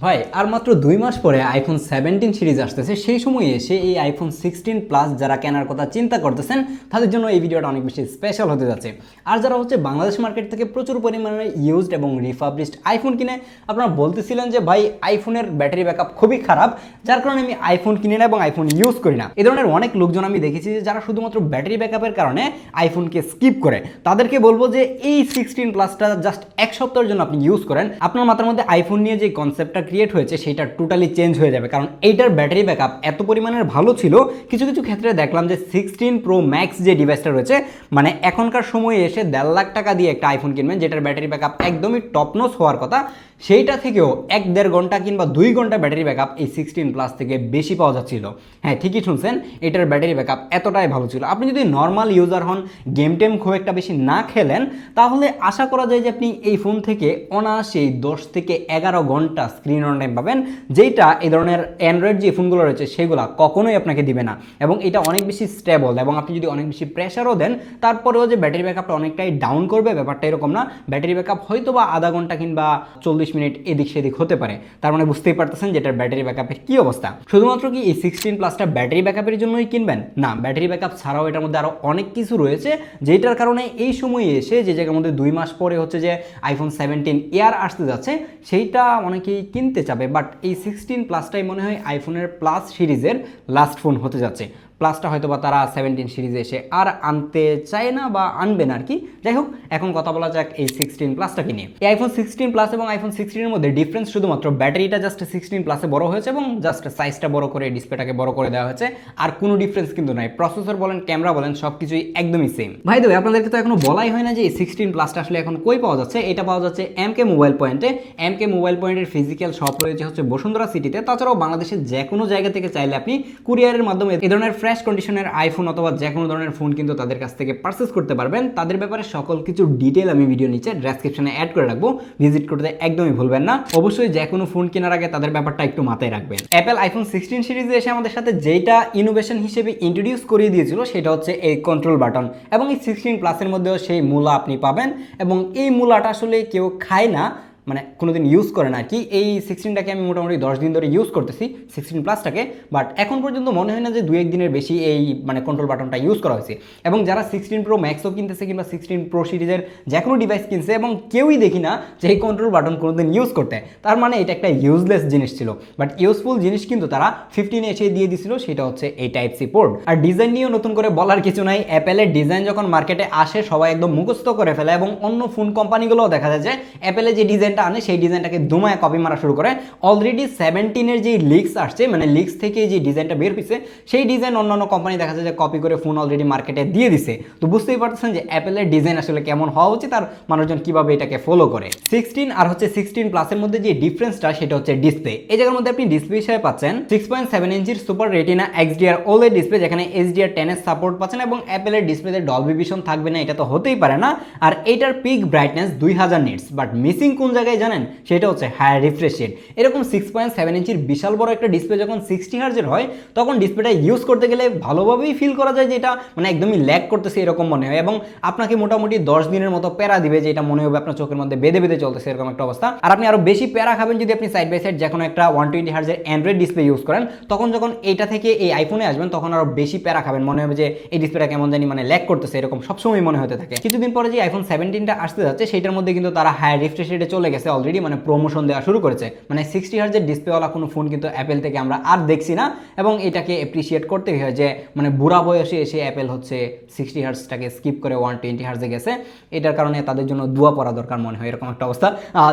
ভাই আর মাত্র 2 মাস পরে আইফোন 17 সিরিজ আসতেছে, সেই সময়ে এসে এই আইফোন 16 প্লাস যারা কেনার কথা চিন্তা করতেছেন তাদের জন্য এই ভিডিওটা অনেক বেশি স্পেশাল হতে যাচ্ছে। আর যারা হচ্ছে বাংলাদেশ মার্কেট থেকে প্রচুর পরিমাণে ইউজড এবং রিফাবলিশড আইফোন কিনে আপনারা বলতেছিলেন যে ভাই আইফোনের ব্যাটারি ব্যাকআপ খুবই খারাপ, যার কারণে আমি আইফোন কিনি না এবং আইফোন ইউজ করি না। এই ধরনের অনেক লোকজন আমি দেখেছি যে যারা শুধুমাত্র ব্যাটারি ব্যাকআপের কারণে আইফোনকে স্কিপ করে। তাদেরকে বলবো যে এই 16 প্লাসটা জাস্ট এক সপ্তাহের জন্য আপনি ইউজ করেন, আপনার মাথার মধ্যে আইফোন নিয়ে যে কনসেপ্টটা ক্রিয়েট হয়েছে সেটা টোটালি চেঞ্জ হয়ে যাবে। কারণ এইটার ব্যাটারি ব্যাকআপ এত পরিমাণের ভালো ছিল, কিছু কিছু ক্ষেত্রে দেখলাম যে 16 প্রো ম্যাক্স যে ডিভাইসটা রয়েছে, মানে এখনকার সময়ে এসে 1.5 লাখ টাকা দিয়ে একটা আইফোন কিনবেন যেটার ব্যাটারি ব্যাকআপ একদমই টপনোস হওয়ার কথা, সেইটা থেকেও 1-1.5 ঘন্টা কিংবা 2 ঘন্টা ব্যাটারি ব্যাকআপ এই 16 প্লাস থেকে বেশি পাওয়া যাচ্ছিল। হ্যাঁ, ঠিকই শুনছেন, এটার ব্যাটারি ব্যাকআপ এতটাই ভালো ছিল। আপনি যদি নর্মাল ইউজার হন, গেম টেম খুব একটা বেশি না খেলেন, তাহলে আশা করা যায় যে আপনি এই ফোন থেকে অনায়াসেই 10 থেকে 11 ঘন্টা স্ক্রিন অন টাইম পাবেন, যেটা এই ধরনের অ্যান্ড্রয়েড যে ফোনগুলো রয়েছে সেগুলো কখনোই আপনাকে দিবে না। এবং এটা অনেক বেশি স্টেবল, এবং আপনি যদি অনেক বেশি প্রেশারও দেন তারপরেও যে ব্যাটারি ব্যাকআপটা অনেকটাই ডাউন করবে, ব্যাপারটা এরকম না। ব্যাটারি ব্যাকআপ হয়তো বা আধা ঘন্টা কিংবা 40 মিনিট এদিক সেদিক হতে পারে। তার মানে বুঝতেই পারতেছেন যে এটার ব্যাটারি ব্যাকআপের কি অবস্থা। শুধুমাত্র কি এই 16 প্লাসটা ব্যাটারি ব্যাকআপের জন্যই কিনবেন? না, ব্যাটারি ব্যাকআপ ছাড়াও এটার মধ্যে আরও অনেক কিছু রয়েছে, যেটার কারণে এই সময়ে এসে যে জায়গার মধ্যে 2 মাস পরে হচ্ছে যে আইফোন 17 এয়ার আসতে যাচ্ছে, সেইটা অনেকেই কিনতে চাবে। বাট এই 16 প্লাসটাই মনে হয় আইফোনের প্লাস সিরিজের লাস্ট ফোন হতে যাচ্ছে। প্লাসটা হয়তো বা তারা 17 সিরিজে এসে আর আনতে চায় না বা আনবে না আর কি। যাই হোক, এখন কথা বলা যাক এই 16 প্লাসটাকে নিয়ে। এই আইফোন 16 প্লাস এবং আইফোন 16 এর মধ্যে ডিফারেন্স শুধুমাত্র ব্যাটারিটা জাস্ট 16 প্লাসে বড় হয়েছে এবং জাস্ট সাইজটা বড় করে ডিসপ্লেটাকে বড় করে দেওয়া হয়েছে, আর কোনো ডিফারেন্স কিন্তু নাই। প্রসেসর বলেন, ক্যামেরা বলেন, সব কিছুই একদমই সেম। ভাই দেবে আপনাদেরকে তো এখনো বলাই হয় না যে এই 16 প্লাসটা আসলে এখন কই পাওয়া যাচ্ছে। এটা পাওয়া যাচ্ছে এমকে মোবাইল পয়েন্টে। এমকে মোবাইল পয়েন্টের ফিজিক্যাল শপ রয়েছে হচ্ছে বসুন্ধরা সিটিতে। তাছাড়াও বাংলাদেশের যে কোনো জায়গা থেকে চাইলে আপনি কুরিয়ারের মাধ্যমে এই ধরনের ফ্রেশ কন্ডিশনের আইফোন অথবা যে কোনো ধরনের ফোন কিন্তু তাদের কাছ থেকে পারচেস করতে পারবেন। তাদের ব্যাপারে সকল কিছু ডিটেল আমি ভিডিও নিচে ডেসক্রিপশনে অ্যাড করে রাখবো, ভিজিট করতে একদমই ভুলবেন না। অবশ্যই যে কোনো ফোন কেনার আগে তাদের ব্যাপারটা একটু মাথায় রাখবেন। অ্যাপেল আইফোন 16 সিরিজে এসে আমাদের সাথে যেটা ইনোভেশন হিসেবে ইন্ট্রোডিউস করিয়ে দিয়েছিল সেটা হচ্ছে এই কন্ট্রোল বাটন, এবং এই 16 প্লাসের মধ্যেও সেই মূলা আপনি পাবেন। এবং এই মূলাটা আসলে কেউ খায় না, মানে কোনোদিন ইউজ করে না আর কি। এই 16টাকে আমি মোটামুটি 10 দিন ধরে ইউজ করতেছি 16 প্লাসটাকে, বাট এখন পর্যন্ত মনে হয় না যে 2-1 দিনের বেশি এই মানে কন্ট্রোল বাটনটা ইউজ করা হয়েছে। এবং যারা 16 প্রো ম্যাক্সও কিনতেছে কিংবা 16 প্রো সিরিজের যে কোনো ডিভাইস কিনছে, এবং কেউই দেখি না যে এই কন্ট্রোল বাটন কোনোদিন ইউজ করতে, তার মানে এটা একটা ইউজলেস জিনিস ছিল। বাট ইউজফুল জিনিস কিন্তু তারা 15 এসে দিয়ে দিছিল, সেটা হচ্ছে এই টাইপ সি পোর্ট। আর ডিজাইন নিয়েও নতুন করে বলার কিছু নাই। অ্যাপেলের ডিজাইন যখন মার্কেটে আসে সবাই একদম মুখস্থ করে ফেলে, এবং অন্য ফোন কোম্পানিগুলোও দেখা যায় যে অ্যাপেলের যে ডিজাইন আনে সেই ডিজাইনটাকে দুমায় কপি মারা শুরু করে। অলরেডি 17-এর যে লিক্স আসছে, মানে লিক্স থেকে যে ডিজাইনটা বের হয়েছে সেই ডিজাইন অন্যান্য কোম্পানি দেখা যায় যে কপি করে ফোন অলরেডি মার্কেটে দিয়ে দিছে। তো বুঝতেই পারতেছেন যে অ্যাপেলের ডিজাইন আসলে কেমন হওয়া উচিত আর মানুষজন কিভাবে এটাকে ফলো করে। 16 আর হচ্ছে 16 প্লাসের মধ্যে যে ডিফারেন্সটা সেটা হচ্ছে ডিসপ্লে। এই জায়গার মধ্যে আপনি ডিসপ্লে হিসেবে পাচ্ছেন 6.7 ইঞ্চির super retina XDR OLED display, যেখানে HDR10 এর সাপোর্ট পাচ্ছেন, এবং অ্যাপেলের ডিসপ্লেতে ডলবি ভিশন থাকবে না এটা তো হতেই পারে না। আর এইটার pick brightness 2000 nits, but missing কোন জায়গায় জানেন? সেটা হচ্ছে হায়ার রিফ্রেশ রেট। এরকম 6.7 ইঞ্চির বিশাল বড় একটা ডিসপ্লে যখন 60 হার্জের হয়, তখন ডিসপ্লেটা ইউজ করতে গেলে ভালোভাবেই ফিল করা যায় যে এটা মানে একদমই ল্যাগ করতেছে এরকম মনে হয়, এবং আপনাকে মোটামুটি 10 দিনের মতো প্যারা দিবে, যে এটা মনে হবে আপনার চোখের মধ্যে বেঁধে বেঁধে চলতেছে এরকম একটা অবস্থা। আর আপনি আরো বেশি প্যারা খাবেন যদি আপনি সাইড বাই সাইড যে কোনো একটা 120 হার্জের অ্যান্ড্রয়েড ডিসপ্লে ইউজ করেন। তখন যখন এইটা থেকে এই আইফোনে আসবেন তখন আরো বেশি প্যারা খাবেন, মনে হবে যে এই ডিসপ্লেটা কেমন জানি মানে ল্যাগ করতেছে, এরকম সবসময় মনে হতে থাকে। কিছুদিন পরে যে আইফোন 17টা আসতে যাচ্ছে সেটার মধ্যে কিন্তু তারা হায়ার রিফ্রেশ রেটে চলে গেছে অলরেডি, মানে প্রমোশন দেওয়া শুরু করেছে। মানে 60 হার্জের ডিসপ্লেওয়ালা কোনো ফোন কিন্তু অ্যাপেল থেকে আমরা আর দেখছি না, এবং এটাকে অ্যাপ্রিসিয়েট করতে হয় যে মানে বুড়া বয়সে এসে অ্যাপেল হচ্ছে 60 হার্জটাকে স্কিপ করে 120 হার্জে গেছে। এটার কারণে তাদের জন্য দোয়া পড়া দরকার মনে হয়, এরকম একটা অবস্থা।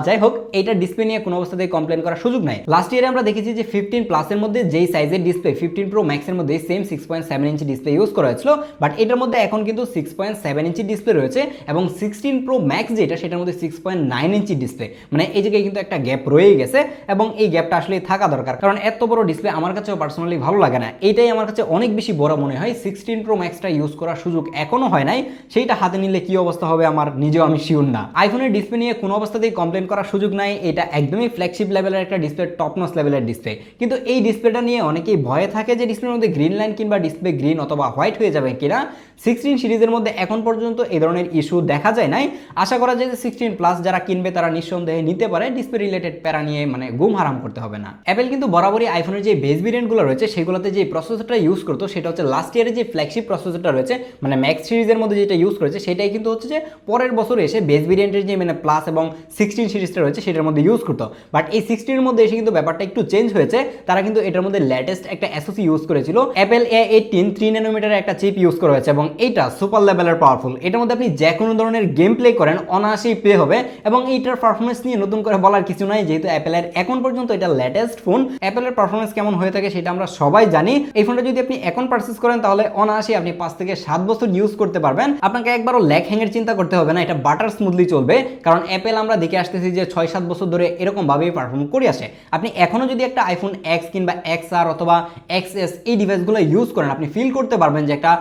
যাই হোক, এইটার ডিসপ্লে নিয়ে কোনো অবস্থাতেই কমপ্লেন করার সুযোগ নাই। লাস্ট ইয়ারে আমরা দেখেছি যে 15 প্লাসের মধ্যে যেই সাইজের ডিসপ্লে 15 প্রো ম্যাক্সের মধ্যে সেম 6.7 ইঞ্চি ডিসপ্লে ইউজ করা হয়েছিল, বাট এটার মধ্যে এখন কিন্তু 6.7 ইঞ্চি ডিসপ্লে রয়েছে, এবং 16 প্রো ম্যাক্স যেটা সেটার মধ্যে 6.9 ইঞ্চি ডিসপ্লে। মানে এই জায়গায় কিন্তু একটা গ্যাপ রয়েই গেছে, এবং এই গ্যাপটা আসলে থাকা দরকার, কারণ এত বড় ডিসপ্লে আমার কাছেও পার্সোনালি ভালো লাগে না। এইটাই আমার কাছে অনেক বেশি বড় মনে হয়। 16 প্রো ম্যাক্সটা ইউজ করার সুযোগ এখনো হয় নাই, সেইটা হাতে নিলে কি অবস্থা হবে আমার নিজেও আমি শিওর না। আইফোনের ডিসপ্লে নিয়ে কোনো অবস্থাতেই কমপ্লেন করার সুযোগ নাই, এটা একদমই ফ্ল্যাগশিপ লেভেলের একটা ডিসপ্লে, টপনস লেভেলের ডিসপ্লে। কিন্তু এই ডিসপ্লেটা নিয়ে অনেকেই ভয়ে থাকে যে ডিসপ্লের মধ্যে গ্রিন লাইন কিংবা ডিসপ্লে গ্রিন অথবা হোয়াইট হয়ে যাবে কিনা। 16 সিরিজের মধ্যে এখন পর্যন্ত এই ধরনের ইস্যু দেখা যায় নাই। আশা করা যায় যে 16 প্লাস যারা কিনবে তারা নিঃসন্দেহে নিঃসন্দেহে নিতে পারে, ডিসপ্লে রিলেটেড প্যারা নিয়ে মানে ঘুম হারাম করতে হবে না। অ্যাপেল কিন্তু বরাবরই আইফোনের যে বেস ভেরিয়েন্টগুলো রয়েছে সেগুলোতে যে প্রসেসরটা ইউজ করতো সেটা হচ্ছে লাস্ট ইয়ারে যে ফ্ল্যাগশিপ প্রসেসরটা রয়েছে মানে ম্যাক্স সিরিজের মধ্যে যেটা ইউজ করেছে সেটাই কিন্তু হচ্ছে যে পরের বছর এসে বেস ভেরিয়েন্টের যে মানে প্লাস এবং 16 সিরিজটা রয়েছে সেটার মধ্যে ইউজ করতো। বাট এই 16 এর মধ্যে এসে কিন্তু ব্যাপারটা একটু চেঞ্জ হয়েছে, তারা কিন্তু এটার মধ্যে লেটেস্ট একটা এসওসি ইউজ করেছিল, অ্যাপেল A18 3 ন্যানোমিটারের একটা চিপ ইউজ করা হয়েছে এবং এইটা সুপার লেভেলের পাওয়ারফুল। এটার মধ্যে আপনি যে কোনো ধরনের গেম প্লে করেন অনায়াসেই প্লে হবে এবং এইটার পারফরমেন্স নিয়ে নতুন করে বলার কিছু নাই, যেহেতু অ্যাপেলের এখন পর্যন্ত এটা লেটেস্ট ফোন। অ্যাপেলের পারফরমেন্স কেমন হয়ে থাকে সেটা আমরা সবাই জানি। এই ফোনটা যদি আপনি এখন পারচেজ করেন তাহলে অনায়াসেই আপনি 5 থেকে 7 বছর ইউজ করতে পারবেন। আপনাকে একবারও ল্যাগ হ্যাংয়ের চিন্তা করতে হবে না, এটা বাটার স্মুথলি চলবে, কারণ অ্যাপেল আমরা দেখে আসতেছি যে 6-7 বছর ধরে এরকম ভাবেই পারফর্ম করে আসে। আপনি এখনো যদি একটা আইফোন এক্স কিংবা XR অথবা XS এই ডিভাইসগুলো ইউজ করেন আপনি ফিল করতে পারবেন যে একটা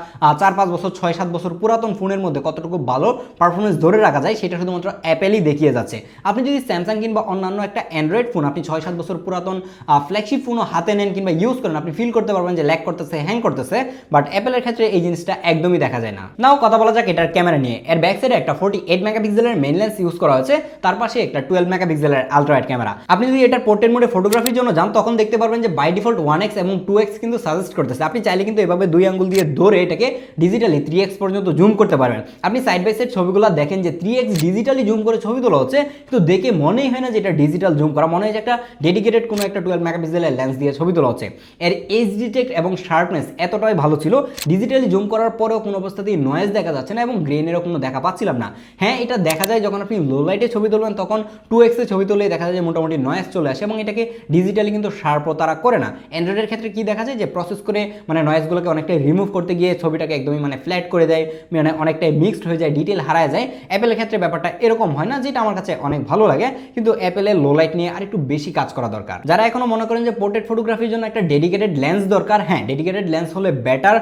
4-5 বছর 6-7 বছর পুরাতন ফোনের মধ্যে কতটুকু ভালো পারফরমেন্স ধরে রাখা যায় সেটা শুধুমাত্র অ্যাপেলই দেখিয়ে যাচ্ছে। আপনি যদি স্যামসাং কিংবা অন্যান্য একটা অ্যান্ড্রয়েড ফোন আপনি 6-7 বছর পুরাতন ফ্ল্যাগশিপ ফোনও হাতে নেন কিংবা ইউজ করেন আপনি ফিল করতে পারবেন যে ল্যাগ করতেছে, হ্যাং করতেছে। বাট অ্যাপেলের ক্ষেত্রে এই জিনিসটা একদমই দেখা যায় না। নাও কথা বলা যাক এটার ক্যামেরা নিয়ে। এর ব্যাক সাইডে একটা 48 মেগাপিক্সেলের মেইন লেন্স ইউজ করা হয়েছে, তার পাশে একটা 12 মেগাপিক্সেলের আলট্রা ওয়াইড ক্যামেরা। আপনি যদি এটার পোর্ট্রেট মোডে ফটোগ্রাফির জন্য যান তখন দেখতে পারবেন যে বাই ডিফল্ট 1x এবং 2x কিন্তু সাজেস্ট করতেছে। আপনি চাইলে কিন্তু এভাবে 2 আঙ্গুল দিয়ে ধরে এটাকে ডিজিটালি 3x পর্যন্ত জুম করতে পারবেন। আপনি সাইড বাই সাইড ছবিগুলো দেখেন যে 3x ডিজিটালি জুম করে ছবি তোলা হচ্ছে, কিন্তু দেখে মনেই হয় না যে এটা ডিজিটাল জুম করা, মনে হয় যে একটা ডেডিকেটেড কোনো একটা 12 মেগাপিক্সেলের লেন্স দিয়ে ছবি তোলা হচ্ছে। এর এজ ডিটেক্ট এবং শার্পনেস এতটাই ভালো ছিল, ডিজিটালি জুম করার পরেও কোনো অবস্থাতেই নয়েজ দেখা যাচ্ছে না এবং গ্রেনেরও কোনো দেখা পাচ্ছিলাম না। হ্যাঁ, এটা দেখা যায় যখন আপনি লো লাইটে ছবি তুলবেন তখন 2x এ ছবি তুললে দেখা যায় যে মোটামুটি নয়েজ চলে আসে এবং এটাকে ডিজিটালি কিন্তু শার্পও তারা করে না। অ্যান্ড্রয়েডের ক্ষেত্রে কি দেখা যায় যে প্রসেস করে মানে নয়েজগুলোকে অনেকটাই রিমুভ করতে গিয়ে ছবিটাকে একদমই মানে ফ্ল্যাট করে দেয়, মানে অনেকটাই মিক্সড হয়ে যায়, ডিটেল হারায় যায়। অ্যাপেলের ক্ষেত্রে ব্যাপারটা এরকম হয় না, যেটা আমার কাছে অনেক ভালো লাগে। কিন্তু অ্যাপেলের লো লাইট নিয়ে আর একটু বেশি কাজ করা দরকার। যারা এখনো মনে করেন যে পোর্ট্রেট ফটোগ্রাফির জন্য একটা ডেডিকেটেড লেন্স দরকার, হ্যাঁ ডেডিকেটেড লেন্স হলে বেটার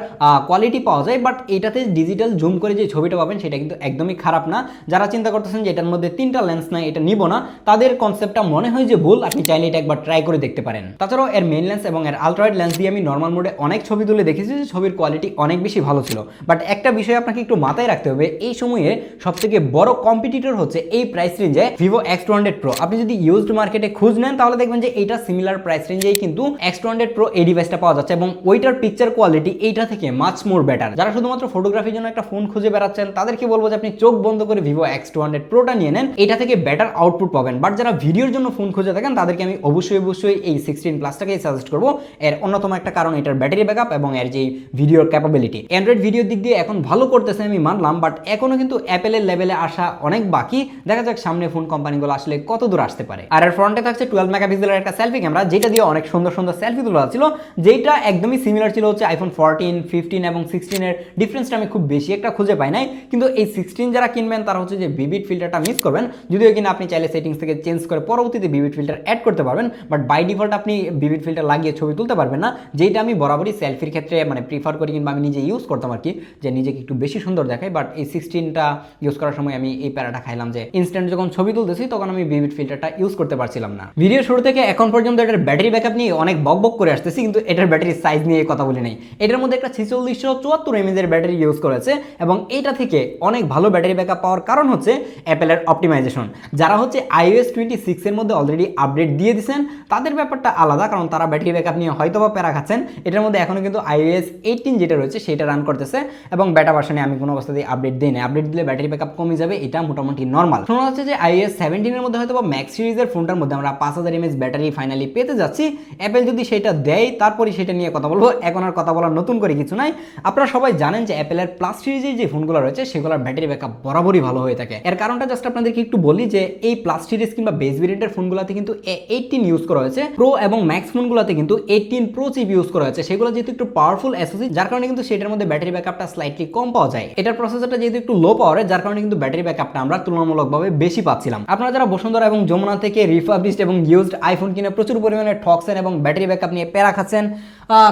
কোয়ালিটি পাওয়া যায়, বাট এটাতে ডিজিটাল জুম করে যে ছবিটা পাবেন সেটা কিন্তু একদমই খারাপ না। যারা চিন্তা করতেছেন যে এটার মধ্যে 3টা লেন্স নাই এটা নিব না, তাদের কনসেপ্টটা মনে হয় যে ভুল। আপনি চাইলে এটা একবার ট্রাই করে দেখতে পারেন। তাছাড়াও এর মেইন লেন্স এবং এর আলট্রা ওয়াইড লেন্স দিয়ে আমি নর্মাল মোডে অনেক ছবি তুলে দেখেছি যে ছবির কোয়ালিটি অনেক বেশি ভালো ছিল। বাট একটা বিষয় আপনাকে একটু মাথায় রাখতে হবে, এই সময়ে সবথেকে বড় কম্পিটিটর হচ্ছে এই প্রাইস রেঞ্জে Vivo X200 Pro। আপনি যদি ইউজড মার্কেটে খোঁজ নেন তাহলে দেখবেন যে এইটা সিমিলার প্রাইস রেঞ্জেই কিন্তু X200 Pro এই ডিভাইসটা পাওয়া যাচ্ছে এবং ওইটার পিকচার কোয়ালিটি এইটা থেকে মাচ মোর বেটার। যারা শুধুমাত্র ফটোগ্রাফির জন্য একটা ফোন খুঁজে বেড়াচ্ছেন তাদেরকে বলবো যে আপনি চোখ বন্ধ করে Vivo X200 Proটা নিয়ে নেন, এটা থেকে বেটার আউটপুট পাবেন। বাট যারা ভিডিওর জন্য ফোন খুঁজে থাকেন তাদেরকে আমি অবশ্যই এই 16 প্লাসটাকেই সাজেস্ট করবো। এর অন্যতম একটা কারণ এটার ব্যাটারি ব্যাকআপ এবং এর যে ভিডিওর ক্যাপাবিলিটি। অ্যান্ড্রয়েড ভিডিওর দিক দিয়ে এখন ভালো করতেছে আমি মানলাম, বাট এখনো কিন্তু অ্যাপেলের লেভেলে আসা অনেক বাকি। দেখা যাক সামনে ফোন কোম্পানিগুলো আসলে কত দূর আসতে পারে। আর এর ফ্রন্টে থাকছে 12 মেগাপিক্সেলের একটা সেলফি ক্যামেরা, যেটা দিয়ে অনেক সুন্দর সুন্দর সেলফি তোলা ছিল, যেটা একদমই সিমিলার ছিল হচ্ছে আইফোন 14, 15 এবং 16 এর। ডিফারেন্সটা আমি খুব বেশি একটা খুঁজে পাই নাই, কিন্তু এই 16 যারা কিনবেন তারা হচ্ছে যে ভিভিড ফিল্টারটা মিস করবেন। যদিও কিনা আপনি চাইলে সেটিংস থেকে চেঞ্জ করে পরবর্তীতে ভিভিড ফিল্টার অ্যাড করতে পারবেন, বাট বাই ডিফল্ট আপনি ভিভিড ফিল্টার লাগিয়ে ছবি তুলতে পারবেন না, যেটা আমি বরাবরই সেলফির ক্ষেত্রে মানে প্রিফার করি কিংবা আমি নিজে ইউজ করতাম আর কি, যে নিজেকে একটু বেশি সুন্দর দেখায়। বাট এই 16টা ইউজ করার সময় আমি এই প্যারাটা খাইলাম যে ইনস্ট্যান্ট যখন ছবি তুলতেছি তখন আমি ভিভিড ফিল্টারটা ইউজ করতে পারছিলাম না। ভিডিও শুরু থেকে এখন পর্যন্ত এটার ব্যাটারি ব্যাকআপ নিয়ে অনেক বক করে আসতেছি, কিন্তু এটার ব্যাটারির সাইজ নিয়ে কথা বলি নাই। এটার মধ্যে একটা 4674 mAh এর ব্যাটারি ইউজ করেছে এবং এইটা থেকে অনেক ভালো ব্যাটারি ব্যাকআপ পাওয়ার কারণ হচ্ছে অ্যাপেলের অপটিমাইজেশন। যারা হচ্ছে iOS 26 এর মধ্যে অলরেডি আপডেট দিয়ে দিয়েছেন তাদের ব্যাপারটা আলাদা, কারণ তারা ব্যাটারি ব্যাকআপ নিয়ে হয়তোবা প্যারা খাচ্ছেন। এটার মধ্যে এখনো কিন্তু iOS 18 যেটা রয়েছে সেটা রান করতেছে এবং বেটা ভার্সনে আমি কোনো অবস্থাতেই আপডেট দিই না। আপডেট দিলে ব্যাটারি ব্যাকআপ কমে যাবে, এটা মোটামুটি নর্মাল। শোনা যাচ্ছে যে iOS 17 এর মধ্যে হয়তোবা ম্যাক্স সিরিজের ফোনটার মধ্যে আমরা 5000 mAh ব্যাটারি ফাইনালি পেতে যাচ্ছি। অ্যাপেল যদি সেটা দেয় তারপরে সেটা নিয়ে কথা বলবো, এখন আর কথা বলার নতুন করে কিছু নাই। আপনারা সবাই জানেন যে অ্যাপেলের প্লাস সিরিজের যে ফোনগুলো রয়েছে সেগুলোর ব্যাটারি ব্যাকআপ বরাবরই ভালো হয়ে থাকে। এর কারণটা জাস্ট আপনাদেরকে একটু বলি যে এই প্লাস সিরিজ কিংবা বেস ভেরিয়েন্টের ফোনগুলোতে কিন্তু A18 ইউজ করা হয়েছে, প্রো এবং ম্যাক্স ফোনগুলোতে কিন্তু 18 প্রো চিপ ইউজ করা হয়েছে। সেগুলো যেহেতু একটু পাওয়ারফুল এসওসি, যার কারণে কিন্তু সেটার মধ্যে ব্যাটারি ব্যাকআপটা স্লাইটলি কম পাওয়া যায়। এটার প্রসেসরটা যেহেতু একটু লো পাওয়ারের, যার কারণে কিন্তু ব্যাটারি ব্যাকআপটা আমরা তুলনামূলকভাবে বেশি পাচ্ছিলাম। আপনারা যারা বসুন্ধরা এবং যমুনা থেকে রিফার্বিশড এবং ইউজড আইফোন কিনে প্রচুর পরিমাণে ঠকছেন এবং ব্যাটারি ব্যাকআপ নিয়ে প্যারা খাচ্ছেন,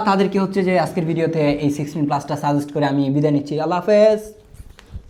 তাদেরকে হচ্ছে যে আজকের ভিডিওতে এই 16 প্লাসটা সাজেস্ট করে আমি বিদায় নিচ্ছি। আল্লাহ হাফেজ।